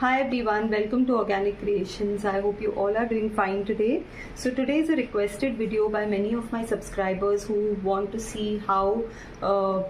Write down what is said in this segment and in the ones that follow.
Hi everyone, welcome to Organic Creations. I hope you all are doing fine today. So today is a requested video by many of my subscribers who want to see how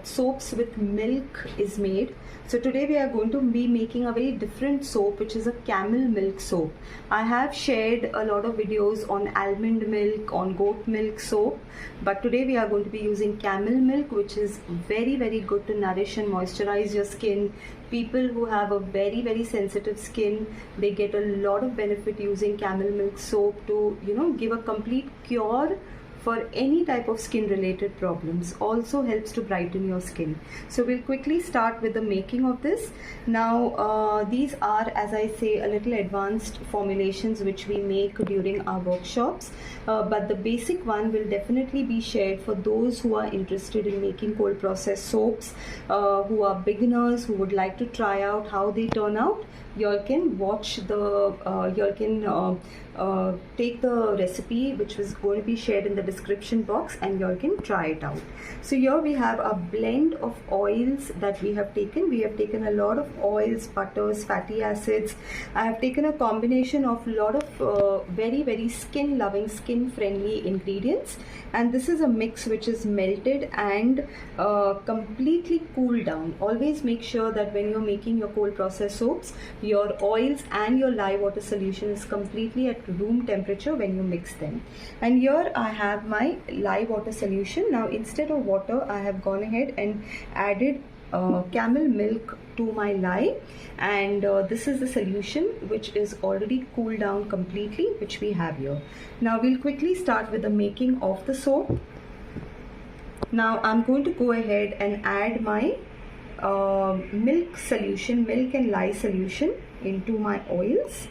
soaps with milk is made. So today we are going to be making a very different soap, which is a camel milk soap. I have shared a lot of videos on almond milk, on goat milk soap, but today we are going to be using camel milk, which is very good to nourish and moisturize your skin. People who have a very sensitive skin, they get a lot of benefit using camel milk soap to give a complete cure for any type of skin related problems. Also helps to brighten your skin. So we'll quickly start with the making of this. Now these are, as I say, a little advanced formulations which we make during our workshops, but the basic one will definitely be shared for those who are interested in making cold process soaps, who are beginners, who would like to try out how they turn out. You all can watch the take the recipe which was going to be shared in the description box, and you all can try it out. So here we have a blend of oils that we have taken. We have taken a lot of oils, butters, fatty acids. I have taken a combination of a lot of very skin loving, skin friendly ingredients, and this is a mix which is melted and completely cooled down. Always make sure that when you're making your cold process soaps, your oils and your lye water solution is completely at room temperature when you mix them. And here I have my lye water solution. Now instead of water, I have gone ahead and added camel milk to my lye, and this is the solution which is already cooled down completely, which we have here. Now we'll quickly start with the making of the soap. Now I'm going to go ahead and add my milk solution, milk and lye solution into my oils.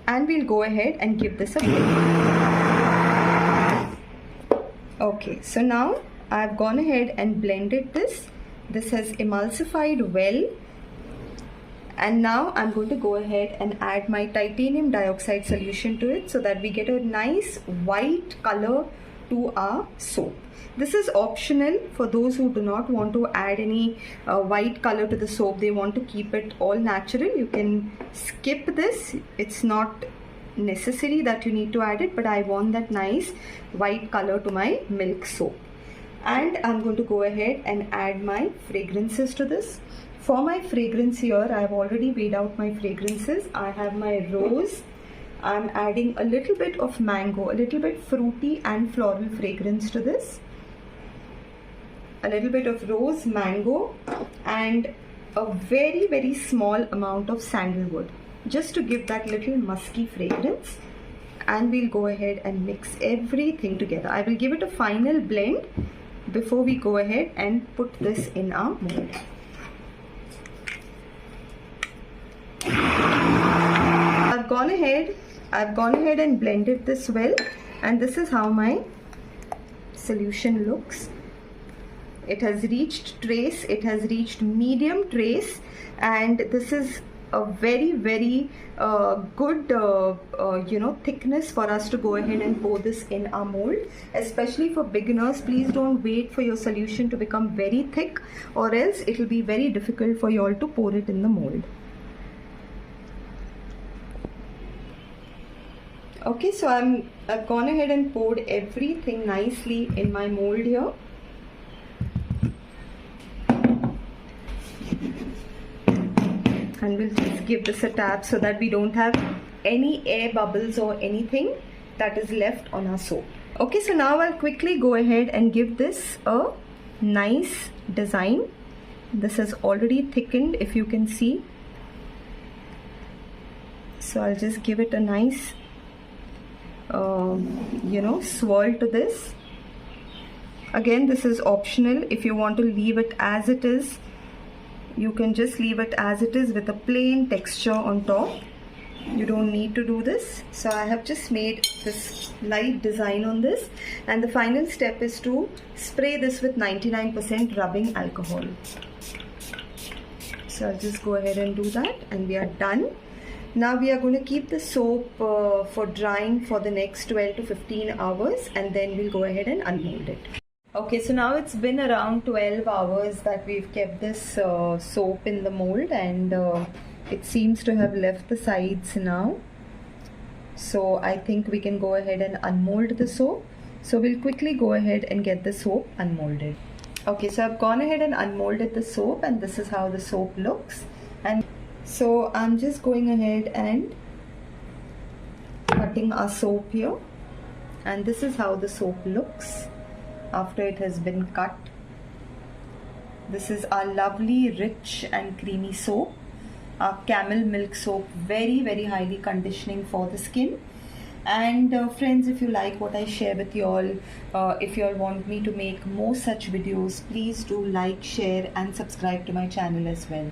And we'll go ahead and give this a blend. Okay, so now I've gone ahead and blended this. This has emulsified well. And now I'm going to go ahead and add my titanium dioxide solution to it so that we get a nice white color to our soap. This is optional for those who do not want to add any white color to the soap. They want to keep it all natural. You can skip this. It's not necessary that you need to add it, but I want that nice white color to my milk soap. And I'm going to go ahead and add my fragrances to this. For my fragrance here, I have already weighed out my fragrances. I have my rose. I'm adding a little bit of mango, a little bit fruity and floral fragrance to this. A little bit of rose, mango, and a very small amount of sandalwood, just to give that little musky fragrance. And we'll go ahead and mix everything together. I will give it a final blend before we go ahead and put this in our mold. I've gone ahead and blended this well, and this is how my solution looks. It has reached trace, it has reached medium trace, and this is a very good thickness for us to go ahead and pour this in our mold. Especially for beginners, please don't wait for your solution to become very thick, or else it will be very difficult for you all to pour it in the mold. Okay, so I've gone ahead and poured everything nicely in my mold here. And we'll just give this a tap so that we don't have any air bubbles or anything that is left on our soap. Okay, so now I'll quickly go ahead and give this a nice design. This is already thickened, if you can see. So I'll just give it a nice swirl to this. Again, this is optional. If you want to leave it as it is, you can just leave it as it is with a plain texture on top. You don't need to do this. So I have just made this light design on this, and the final step is to spray this with 99% rubbing alcohol. So I'll just go ahead and do that, and we are done. Now we are going to keep the soap for drying for the next 12 to 15 hours, and then we'll go ahead and unmold it. Okay, so now it's been around 12 hours that we've kept this soap in the mold, and it seems to have left the sides now. So I think we can go ahead and unmold the soap. So we'll quickly go ahead and get the soap unmolded. Okay, so I've gone ahead and unmolded the soap, and this is how the soap looks. And so I'm just going ahead and cutting our soap here, and this is how the soap looks after it has been cut. This is our lovely, rich and creamy soap. Our camel milk soap, very highly conditioning for the skin. And friends, if you like what I share with you all, if you all want me to make more such videos, please do like, share and subscribe to my channel as well.